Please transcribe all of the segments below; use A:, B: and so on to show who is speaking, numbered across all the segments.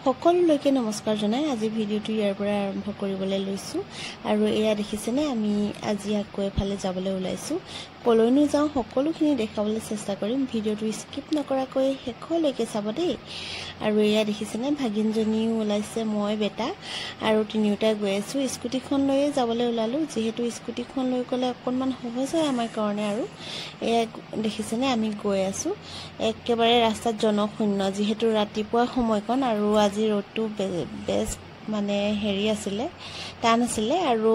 A: সকলোলৈকে নমস্কাৰ জনাই আজি ভিডিওটো ইয়াৰ পৰা আৰম্ভ কৰিবলৈ লৈছো আৰু এয়া দেখিছেনে আমি আজি আকৌ এফালে যাবলৈ ওলাইছো কলৈনো যাওঁ সকলোখিনি দেখাবলৈ চেষ্টা কৰিম ভিডিওটো স্কিপ নকৰাকৈ শেষলৈকে চাব দেই আৰু এয়া দেখিছেনে ভাগিনজনীও ওলাইছে মই বেটা আৰু তিনিওটাই গৈ আছো স্কুটিখন লৈ যাবলৈ ওলালো যেহেতু স্কুটিখন লৈ গলে অকনমান সহজ হয় আমাৰ কাৰণে আৰু এয়া দেখিছেনে আমি গৈ আছো একেবাৰে ৰাস্তাত জনশূন্য যেহেতু ৰাতিপুৱা সময়কণ আৰু আজি ৰ'দটো বেছ মানে হেৰি আছিল টান আছিল আৰু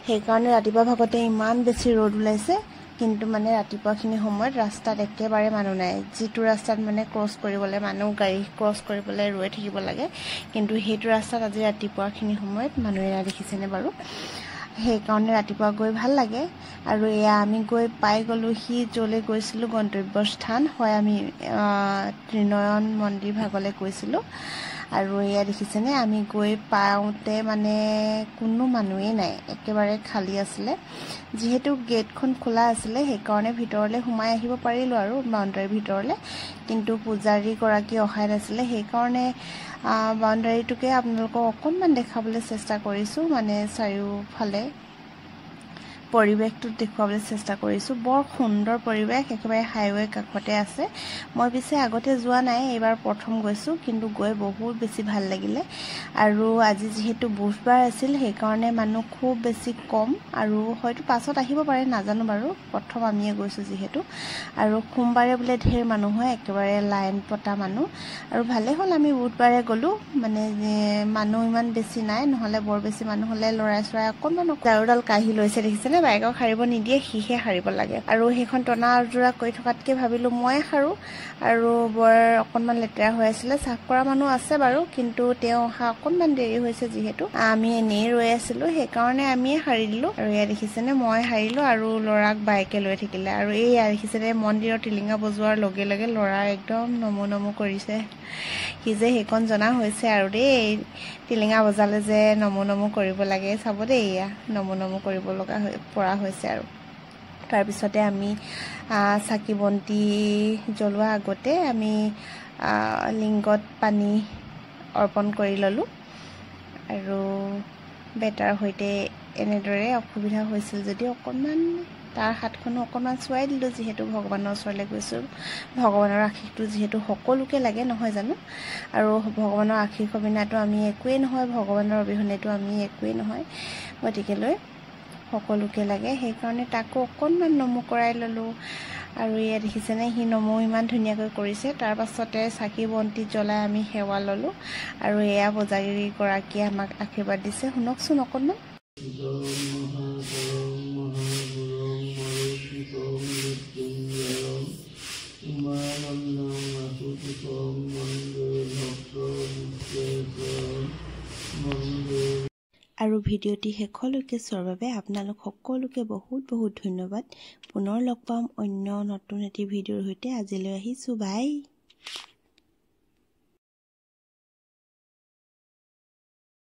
A: সেই কাৰণে ৰাতিপুৱা ভাগতে ইমান বেছি ৰ'দ ওলাইছে কিন্তু মানে ৰাতিপুৱাখিনি সময়ত ৰাস্তাত একেবাৰে মানুহ নাই যেটো ৰাস্তাত মানে ক্ৰছ কৰিবলৈ মানুহ গাড়ী ক্ৰছ কৰিবলৈ ৰৈ থাকিব লাগে কিন্তু হেতু ৰাস্তাত আজি ৰাতিপুৱাখিনি সময়ত মানুহ দেখিছেনে বাৰু সেই কাৰণে ৰাতিপুৱা গৈ ভাল লাগে আৰু এয়া আমি গৈ পাই গলো হি জলে গৈছিলো গন্তব্যস্থান হয় আমি ত্ৰিনয়ন মন্দিৰ ভাগলৈ গৈছিলো আৰু এয়া দেখিছেনে আমি গৈ পাওঁতে মানে কোনো মানুহেই নাই একেবাৰে খালি আছিল যেহেতু গেটখন খোলা আছিল সেই কাৰণে ভিতৰলৈ সোমাই আহিব পাৰিলো আৰু বাউণ্ডাৰীৰ ভিতৰলৈ কিন্তু পূজাৰী গৰাকী অহাই নাছিল সেই কাৰণে বাউণ্ডাৰীটোকে আপোনালোকক অকনমান দেখাবলৈ চেষ্টা কৰিছো মানে চাৰিওফালে পৰিবেশটো দেখুৱাবলৈ চেষ্টা কৰিছো বৰ সুন্দৰ পৰিবেশ একেবাৰে হাইৱে কাষতে আছে মই পিছে আগতে যোৱা নাই এবাৰ প্ৰথম গৈছো কিন্তু গৈ বহুত বেছি ভাল লাগিলে আৰু আজি যেহেতু বুধবাৰ আছিল সেই কাৰণে মানুহ খুব বেছি কম আৰু হয়তো পাছত আহিব পাৰে নাজানো বাৰু প্ৰথম আমিয়ে গৈছো যেহেতু আৰু সোমবাৰে বোলে ঢেৰ মানুহ হয় একেবাৰে লাইন পটা মানুহ আৰু ভালে হ'ল আমি বুধবাৰে গলো মানে মানুহ ইমান বেছি নাই নহলে বৰ বেছি মানুহ হলে লৰাই চৰাই অকনমান জাৰুডাল কাঢ়ি লৈছে দেখিছেনে বাইকক হাৰিব নিদিয়ে হিহে হাৰিব লাগে আৰু হেখন টনা আজুৰা কৰি থকাতকে ভাবিলো মই হাৰো আৰু বৰ অকনমান লেতেৰা হৈ আছিল সাফ কৰা মানুহ আছে বাৰু কিন্তু তেওঁ অহা অকনমান দেৰি হৈছে যেহেতু আমি এনেই ৰৈ আছিলো সেই কাৰণে আমি হাৰি দিলো আৰু এয়া দেখিছেনে মই হাৰিলো আৰু লৰাক বাইকে লৈ থাকিলে আৰু এই দেখিছেনে মন্দিৰৰ টিলিঙা বজোৱাৰ লগে লগে লৰা একদম নমু কৰিছে কি যে হেকন জনা হৈছে আৰু দেই টিলিঙা বজালে যে নমু কৰিব লাগে চাব দেই এয়া নমু কৰিব লগা পৰা হৈছে আৰু তাৰ পিছতে আমি চাকি বন্তি জ্বলোৱা আগতে আমি লিংগত পানী অৰ্পণ কৰি ললো আৰু বেটাৰ হৈতে এনেদৰে অসুবিধা হৈছিল যদি অকনমান তাৰ হাতখনো অকনমান চুৱাই দিলো যেহেতু ভগৱানৰ ওচৰলৈ গৈছো ভগৱানৰ আশীৰ্বাদটো যেহেতু সকলোকে লাগে নহয় জানো আৰু ভগৱানৰ আশীৰ্বাদ বিনাটো আমি একোৱে নহয় ভগৱানৰ অবিহনেটো আমি একোৱে নহয় গতিকে লৈ সকলোকে লাগে সেই কাৰণে তাকো অকনমান নমু কৰাই ললো আৰু ইয়া দেখিছেনে হি নমু ইমান ধুনীয়াকৈ কৰিছে তাৰ পাছতে চাকি বন্তি জ্বলাই আমি সেৱা ললো আৰু এয়া বজাৰী গৰাকী আমাক আশীৰ্বাদ দিছে শুনকচোন অকনমান আৰু ভিডিওটি শেষলৈকে চোৱাৰ বাবে আপোনালোক সকলোকে বহুত ধন্যবাদ পুনৰ লগ পাম অন্য নতুন এটি ভিডিওৰ সৈতে আজিলৈ আহিছো বাই